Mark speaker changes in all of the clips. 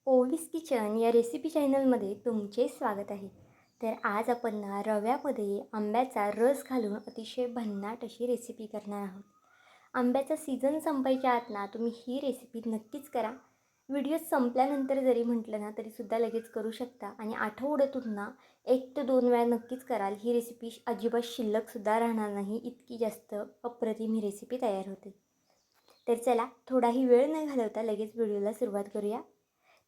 Speaker 1: ओवीस kitchen या recipe चॅनलमध्ये तुमचे स्वागत आहे. तर आज आपण ना रव्यामध्ये आंब्याचा रस घालून अतिशय भन्नाट अशी रेसिपी करणार आहोत. आंब्याचा सीझन संपायच्या आत ना तुम्ही ही रेसिपी नक्कीच करा. व्हिडिओ संपल्यानंतर जरी म्हटलं ना तरीसुद्धा लगेच करू शकता आणि आठवड्यातून ना 1 ते 2 वेळा नक्कीच कराल. ही रेसिपी अजिबात शिल्लकसुद्धा राहणार नाही, इतकी जास्त अप्रतिम ही रेसिपी तयार होते. तर चला थोडाही वेळ न घालवता लगेच व्हिडिओला सुरुवात करूया.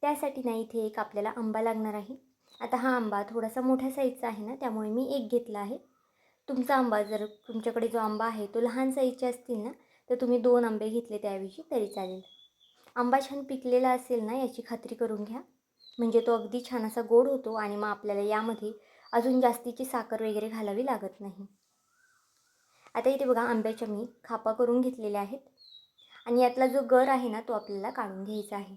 Speaker 1: त्यासाठी ना इथे एक आपल्याला आंबा लागणार आहे. आता हा आंबा थोडासा मोठ्या साईजचा आहे ना, त्यामुळे मी एक घेतला आहे. तुमचा आंबा जर तुमच्याकडे जो आंबा आहे तो लहान साईजचे असतील ना, तर तुम्ही 2 आंबे घेतले त्याऐवजी तरी चालेल. आंबा छान पिकलेला असेल ना याची खात्री करून घ्या. म्हणजे तो अगदी छान असा गोड होतो आणि मग आपल्याला यामध्ये अजून जास्तीची साखर वगैरे घालावी लागत नाही. आता इथे बघा आंब्याच्या मी खापा करून घेतलेल्या आहेत आणि यातला जो गर आहे ना तो आपल्याला काढून घ्यायचा आहे.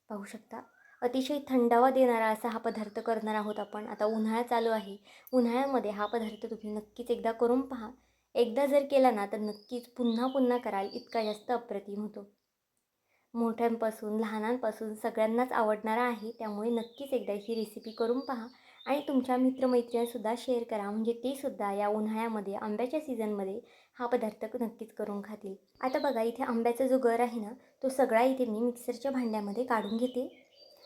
Speaker 1: पाहू शकता अतिशय थंडावा देणारा असा हा पदार्थ करणार आहोत आपण. आता उन्हाळा चालू आहे. उन्हाळ्यामध्ये हा पदार्थ तुम्ही नक्कीच एकदा करून पहा. एकदा जर केला ना तर नक्कीच पुन्हा पुन्हा कराल, इतका जास्त अप्रतिम होतो. मोठ्यांपासून लहानांपासून सगळ्यांनाच आवडणारा आहे. त्यामुळे नक्कीच एकदा ही रेसिपी करून पहा आणि तुमच्या मित्रमैत्रिणींसुद्धा शेअर करा, म्हणजे ते सुद्धा या उन्हाळ्यामध्ये आंब्याच्या सीझनमध्ये हा पदार्थ नक्कीच करून खातील. आता बघा इथे आंब्याचा जो गर आहे ना तो सगळा इथे मी मिक्सरच्या भांड्यामध्ये काढून घेते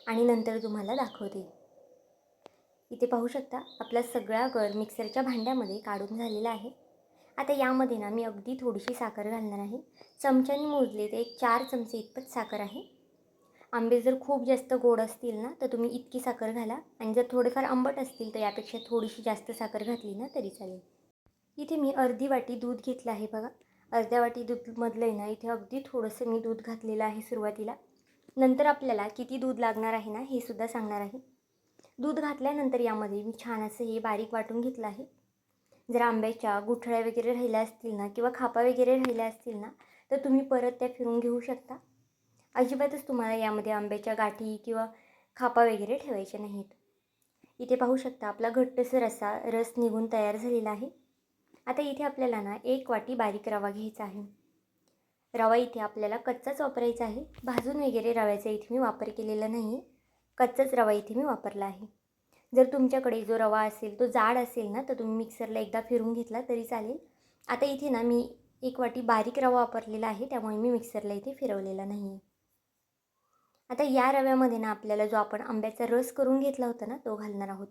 Speaker 1: आणि नंतर तुम्हाला दाखवते. इथे पाहू शकता आपला सगळा गर मिक्सरच्या भांड्यामध्ये काढून झालेला आहे. आता यामध्ये ना मी अगदी थोडीशी साखर घालणार आहे. चमच्याने मोजले तर एक 4 चमचे इतपत साखर आहे. आंबे जर खूप जास्त गोड असतील ना तर तुम्ही इतकी साखर घाला आणि जर थोडेफार आंबट असतील तर यापेक्षा थोडीशी जास्त साखर घातली ना तरी चालेल. इथे मी अर्धी वाटी दूध घेतलं आहे बघा. अर्ध्या वाटी दूधमधलं आहे ना इथे अगदी थोडंसं मी दूध घातलेलं आहे सुरुवातीला. नंतर आपल्याला किती दूध लागणार आहे ना हे सुद्धा सांगणार आहे. दूध घातल्यानंतर यामध्ये मी छान असं हे बारीक वाटून घेतलं आहे. जर आंब्याच्या गुठळ्या वगैरे राहिल्या असतील ना किंवा खापा वगैरे राहिल्या असतील ना तर तुम्ही परत त्या फिरून घेऊ शकता. अजिबातच तुम्हाला यामध्ये आंब्याच्या गाठी किंवा खापा वगैरे ठेवायच्या नाहीत. इथे पाहू शकता आपला घट्टसर असा रस निघून तयार झालेला आहे. आता इथे आपल्याला ना 1 वाटी बारीक रवा घ्यायचा आहे. रवा इथे आपल्याला कच्चाच वापरायचा आहे. भाजून वगैरे रव्याचा इथे मी वापर केलेला नाही आहे. कच्चाच रवा इथे मी वापरला आहे. जर तुमच्याकडे जो रवा असेल तो जाड असेल ना तर तुम्ही मिक्सरला एकदा फिरून घेतला तरी चालेल. आता इथे ना मी 1 वाटी बारीक रवा वापरलेला आहे, त्यामुळे मी मिक्सरला इथे फिरवलेला नाही आहे. आता या रव्यामध्ये ना आपल्याला जो आपण आंब्याचा रस करून घेतला होता ना तो घालणार आहोत.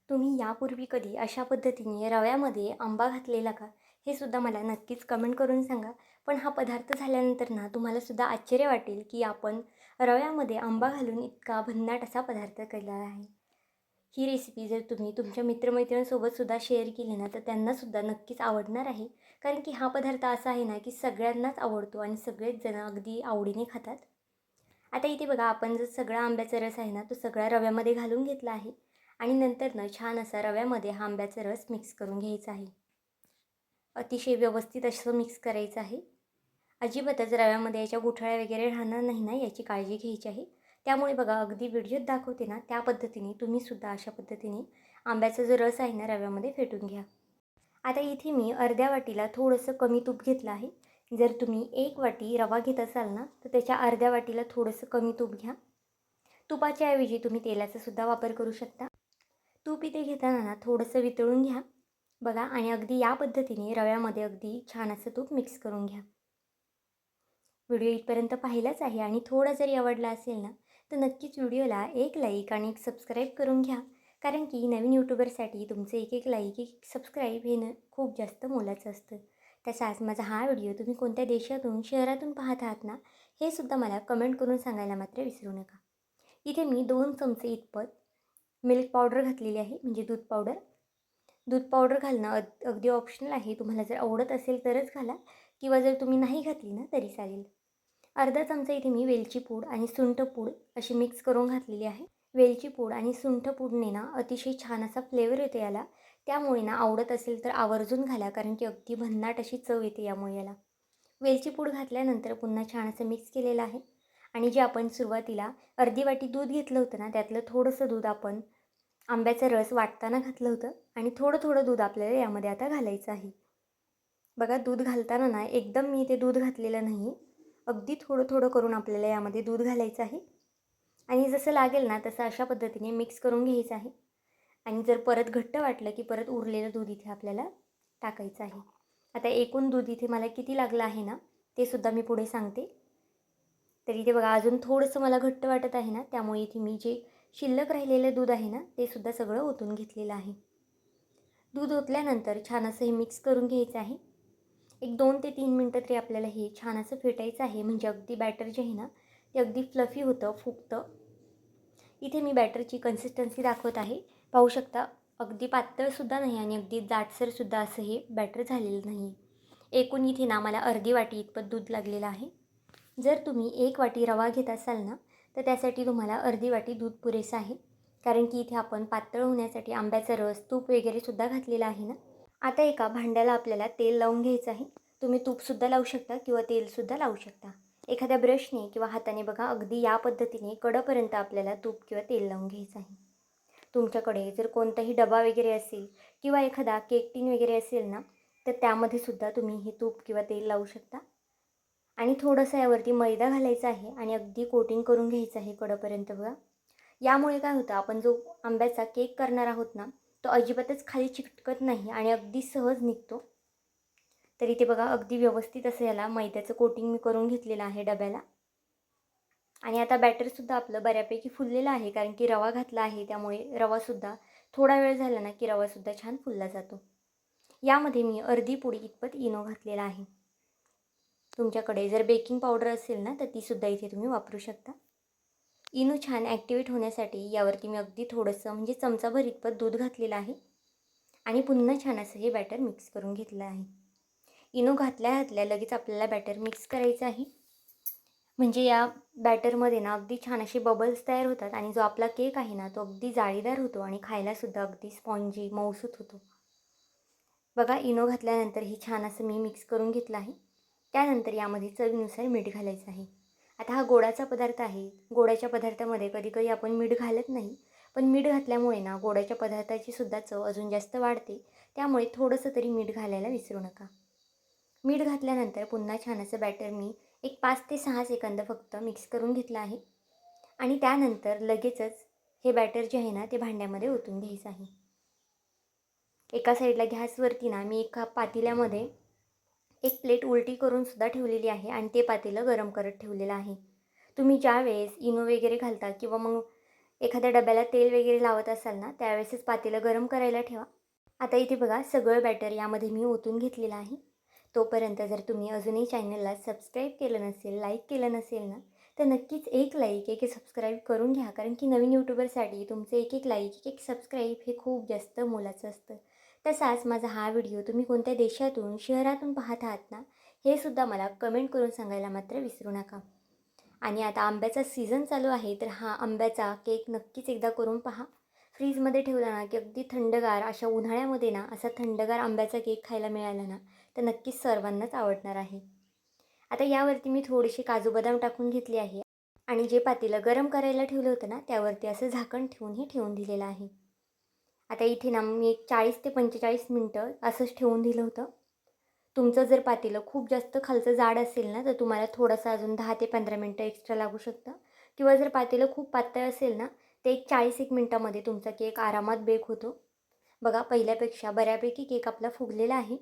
Speaker 1: तुम्ही यापूर्वी कधी अशा पद्धतीने रव्यामध्ये आंबा घातलेला का? हे सुद्धा मला नक्कीच कमेंट करून सांगा. पण हा पदार्थ झाल्यानंतर ना तुम्हालासुद्धा आश्चर्य वाटेल की आपण रव्यामध्ये आंबा घालून इतका भन्नाट असा पदार्थ केला आहे. ही रेसिपी जर तुम्ही तुमच्या मित्रमैत्रिणींसोबतसुद्धा शेअर केली ना तर त्यांनासुद्धा नक्कीच आवडणार आहे. कारण की हा पदार्थ असा आहे ना की सगळ्यांनाच आवडतो आणि सगळेच जण अगदी आवडीने खातात. आता इथे बघा आपण जो सगळा आंब्याचा रस आहे ना तो सगळा रव्यामध्ये घालून घेतला आहे आणि नंतर ना छान असा रव्यामध्ये हा आंब्याचा रस मिक्स करून घ्यायचा आहे. अतिशय व्यवस्थित असं मिक्स करायचं आहे. अजिबातच रव्यामध्ये याच्या गुठळ्या वगैरे राहणार नाही ना याची काळजी घ्यायची आहे. त्यामुळे बघा अगदी व्हिडिओत दाखवते ना त्या पद्धतीने तुम्हीसुद्धा अशा पद्धतीने आंब्याचा जो रस आहे ना रव्यामध्ये फेटून घ्या. आता इथे मी अर्ध्या वाटीला थोडंसं कमी तूप घेतलं आहे. जर तुम्ही 1 वाटी रवा घेत असाल ना तर त्याच्या अर्ध्या वाटीला थोडंसं कमी तूप घ्या. तुपाच्या ऐवजी तुम्ही तेलाचा सुद्धा वापर करू शकता. तूप इथे घेताना ना थोडंसं वितळून घ्या बघा आणि अगदी या पद्धतीने रव्यामध्ये अगदी छान असं तूप मिक्स करून घ्या. व्हिडिओ इथपर्यंत पाहिलाच आहे आणि थोडा जरी आवडला असेल ना तर नक्कीच व्हिडिओला एक लाईक आणि एक सबस्क्राईब करून घ्या. कारण की नवीन यूट्यूबरसाठी तुमचं एक लाईक एक सबस्क्राईब हे खूप जास्त मोलाचं असतं. तसाच माझा हा व्हिडिओ तुम्ही कोणत्या देशातून शहरातून पाहत आहात ना हे सुद्धा मला कमेंट करून सांगायला मात्र विसरू नका. इथे मी 2 चमचे इतपत मिल्क पावडर घातलेली आहे, म्हणजे दूध पावडर. दूध पावडर घालणं अगदी ऑप्शनल आहे. तुम्हाला जर आवडत असेल तरच घाला किंवा जर तुम्ही नाही घातली ना तरी चालेल. अर्धा चमचा इथे मी वेलची पूड आणि सुंठ पूड अशी मिक्स करून घातलेली आहे. वेलची पूड आणि सुंठ पूडने ना अतिशय छान असा फ्लेवर येतो याला. त्यामुळे ना आवडत असेल तर आवर्जून घाला, कारण की अगदी भन्नाट अशी चव येते यामुळे याला. वेलची पूड घातल्यानंतर पुन्हा छान असं मिक्स केलेलं आहे आणि जे आपण सुरुवातीला अर्धी वाटी दूध घेतलं होतं ना त्यातलं थोडंसं दूध आपण आंब्याचा रस वाटताना घातलं होतं आणि थोडं थोडं दूध आपल्याला यामध्ये आता घालायचं आहे. बघा दूध घालताना ना एकदम मी ते दूध घातलेलं नाही, अगदी थोडं थोडं करून आपल्याला यामध्ये दूध घालायचं आहे. आणि जसं लागेल ना तसं अशा पद्धतीने मिक्स करून घ्यायचं आहे. आणि जर परत घट्ट वाटलं की परत उरलेलं दूध इथे आपल्याला टाकायचं आहे. आता एकूण दूध इथे मला किती लागलं आहे ना ते सुद्धा मी पुढे सांगते. तर इथे बघा अजून थोडंसं मला घट्ट वाटत आहे ना, त्यामुळे इथे मी जे शिल्लक राहिलेलं दूध आहे ना ते सुद्धा सगळं ओतून घेतलेलं आहे. दूध ओतल्यानंतर छान असं हे मिक्स करून घ्यायचं आहे. एक 2 ते 3 मिनटं तरी आपल्याला हे छान असं फेटायचं आहे, म्हणजे अगदी बॅटर जे आहे ना ते अगदी फ्लफी होतं, फुगतं. इथे मी बॅटरची कन्सिस्टन्सी दाखवत आहे. पाहू शकता अगदी पातळसुद्धा नाही आणि अगदी जाडसरसुद्धा असं हे बॅटर झालेलं नाही. एकूण इथे ना मला अर्धी वाटी इतपत दूध लागलेलं आहे. जर तुम्ही 1 वाटी रवा घेत असाल ना तर त्यासाठी तुम्हाला अर्धी वाटी दूध पुरेसं आहे. कारण की इथे आपण पातळ होण्यासाठी आंब्याचा रस, तूप वगैरे सुद्धा घातलेला आहे ना. आता एका भांड्याला आपल्याला तेल लावून घ्यायचं आहे. तुम्ही तूपसुद्धा लावू शकता किंवा तेलसुद्धा लावू शकता. एखाद्या ब्रशने किंवा हाताने बघा अगदी या पद्धतीने कडेपर्यंत आपल्याला तूप किंवा तेल लावून घ्यायचं आहे. तुमच्याकडे जर कोणताही डबा वगैरे असेल किंवा एखादा केक टीन वगैरे असेल ना तर त्यामध्ये सुद्धा तुम्ही हे तूप किंवा तेल लावू शकता. आणि थोडंसं यावरती मैदा घालायचा आहे आणि अगदी कोटिंग करून घ्यायचं आहे कडेपर्यंत बघा. यामुळे काय होतं, आपण जो आंब्याचा केक करणार आहोत ना तो अजिबातच खाली चिकटत नाही आणि अगदी सहज निघतो. तर इथे बघा अगदी व्यवस्थित असं याला मैद्याचं कोटिंग मी करून घेतलेलं आहे डब्याला. आणि आता बॅटरसुद्धा आपलं बऱ्यापैकी फुललेलं आहे, कारण की रवा घातला आहे त्यामुळे रवासुद्धा थोडा वेळ झाला ना की रवासुद्धा छान फुलला जातो. यामध्ये मी अर्धी पुडी इतपत इनो घातलेला आहे. तुमच्याकडे जर बेकिंग पावडर असेल ना तर तीसुद्धा इथे तुम्ही वापरू शकता. इनो छान ॲक्टिवेट होण्यासाठी यावरती मी अगदी थोडंसं म्हणजे चमचाभर इतपत दूध घातलेलं आहे आणि पुन्हा छान असं हे बॅटर मिक्स करून घेतलं आहे. इनो घातल्या घातल्या लगेच आपल्याला बॅटर मिक्स करायचं आहे, म्हणजे या बॅटरमध्ये ना अगदी छान असे बबल्स तयार होतात आणि जो आपला केक आहे ना तो अगदी जाळीदार होतो आणि खायलासुद्धा अगदी स्पॉन्जी मऊसूत होतो. बघा इनो घातल्यानंतर हे छान असं मी मिक्स करून घेतलं आहे. त्यानंतर यामध्ये चवीनुसार मीठ घालायचं आहे. आता हा गोडाचा पदार्थ आहे. गोडाच्या पदार्थामध्ये कधीकधी आपण मीठ घालत नाही, पण मीठ घातल्यामुळे ना गोडाच्या पदार्थाची सुद्धा चव अजून जास्त वाढते. त्यामुळे थोडंसं तरी मीठ घालायला विसरू नका. मीठ घातल्यानंतर पुन्हा छान असं बॅटर मी एक 5 ते 6 सेकंद फक्त मिक्स करून घेतलं आहे आणि त्यानंतर लगेचच हे बॅटर जे आहे ना ते भांड्यामध्ये ओतून घ्यायचं आहे. एका साईडला गॅसवरती ना मी एका पातेल्यामध्ये एक प्लेट उलटी करून सुद्धा ठेवलेली आहे आणि ते पातेलं गरम करत ठेवलेलं आहे. तुम्ही ज्यावेळेस इनो वगैरे घालता किंवा मग एखाद्या डब्याला तेल वगैरे लावत असाल ना त्यावेळेसच पातेलं गरम करायला ठेवा. आता इथे बघा सगळं बॅटर यामध्ये मी ओतून घेतलेलं आहे. तोपर्यंत जर तुम्ही अजूनही चॅनलला सबस्क्राईब केलं नसेल, लाईक केलं नसेल ना तर नक्कीच एक लाईक, एक सबस्क्राईब करून घ्या. कारण की नवीन यूट्यूबरसाठी तुमचं एक एक लाईक, एक एक सबस्क्राईब हे खूप जास्त मोलाचं असतं. तसाच माझा हा व्हिडिओ तुम्ही कोणत्या देशातून, शहरातून पाहत आहात ना हे सुद्धा मला कमेंट करून सांगायला मात्र विसरू नका. आणि आता आंब्याचा सीझन चालू आहे तर हा आंब्याचा केक नक्कीच एकदा करून पहा. फ्रीजमध्ये ठेवला ना की अगदी थंडगार अशा उन्हाळ्यामध्ये ना असा थंडगार आंब्याचा केक खायला मिळाला ना तर नक्कीच सर्वांनाच आवडणार आहे. आता यावरती मी थोडीशी काजू बदाम टाकून घेतली आहे आणि जे पातेलं गरम करायला ठेवलं होतं ना त्यावरती असं झाकण ठेवून ठेवून दिलेलं आहे. आता इथे ना मी एक 40 ते 45 मिनटं असंच ठेवून दिलं होतं. तुमचं जर पातेलं खूप जास्त खालचं जाड असेल ना तर तुम्हाला थोडंसं अजून 10 ते 15 मिनटं एक्स्ट्रा लागू शकतं किंवा जर पातेलं खूप पातळ असेल ना ते एक 40 मिनटामध्ये तुमचा केक आरामात बेक होतो. बघा पहिल्यापेक्षा बऱ्यापैकी केक आपला फुगलेला आहे.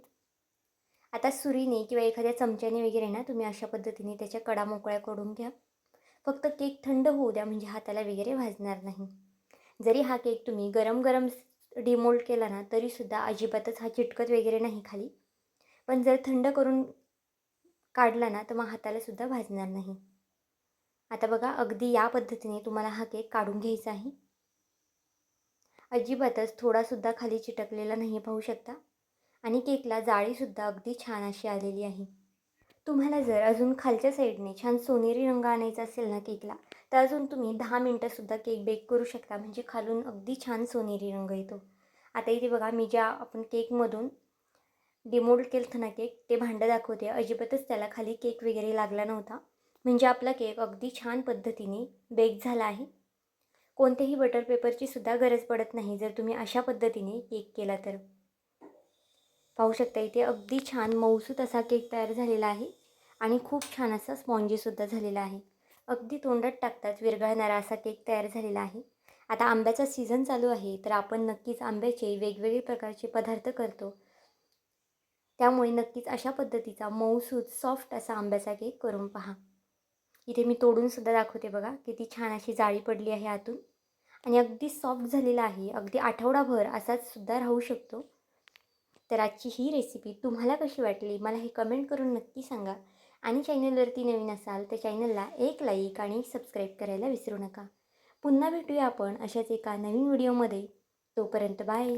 Speaker 1: आता सुरीने किंवा एखाद्या चमच्याने वगैरे ना तुम्ही अशा पद्धतीने त्याच्या कडा मोकळ्या करून घ्या. फक्त केक थंड होऊ द्या, म्हणजे हाताला वगैरे भाजणार नाही. जरी हा केक तुम्ही गरम गरम डिमोल्ड केला ना तरीसुद्धा अजिबातच हा चिटकत वगैरे नाही खाली. पण जर थंड करून काढला ना तर मग हातालासुद्धा भाजणार नाही. आता बघा अगदी या पद्धतीने तुम्हाला हा केक काढून घ्यायचा आहे. अजिबातच थोडासुद्धा खाली चिटकलेला नाही पाहू शकता आणि केकला जाळीसुद्धा अगदी छान अशी आलेली आहे. तुम्हाला जर अजून खालच्या साईडने छान सोनेरी रंग आणायचा असेल ना केकला तर अजून तुम्ही 10 मिनटंसुद्धा केक बेक करू शकता, म्हणजे खालून अगदी छान सोनेरी रंग येतो. आता इथे बघा मी ज्या आपण केकमधून डिमोल्ड केलं होतं ना केक ते भांडं दाखवते. अजिबातच त्याला खाली केक वगैरे लागला नव्हता, म्हणजे आपला केक अगदी छान पद्धतीने बेक झाला आहे. कोणत्याही बटर पेपरची सुद्धा गरज पडत नाही जर तुम्ही अशा पद्धतीने केक केला तर. पाहू शकता इथे अगदी छान मऊसूत असा केक तयार झालेला आहे आणि खूप छान असा स्पॉन्जीसुद्धा झालेला आहे. अगदी तोंडात टाकताच विरघळणारा असा केक तयार झालेला आहे. आता आंब्याचा सीझन चालू आहे, तर आपण नक्कीच आंब्याचे वेगवेगळे प्रकारचे पदार्थ करतो. त्यामुळे नक्कीच अशा पद्धतीचा मऊसूत, सॉफ्ट असा आंब्याचा केक करून पहा. इथे मी तोडूनसुद्धा दाखवते बघा, किती छान अशी जाळी पडली आहे आतून आणि अगदी सॉफ्ट झालेला आहे. अगदी आठवडाभर असाच सुद्धा राहू शकतो. तर आजची ही रेसिपी तुम्हाला कशी वाटली मला हे कमेंट करून नक्की सांगा आणि चॅनलवरती नवीन असाल तर चॅनलला एक लाईक आणि सबस्क्राईब करायला विसरू नका. पुन्हा भेटूया आपण अशाच एका नवीन व्हिडिओमध्ये. तोपर्यंत बाय.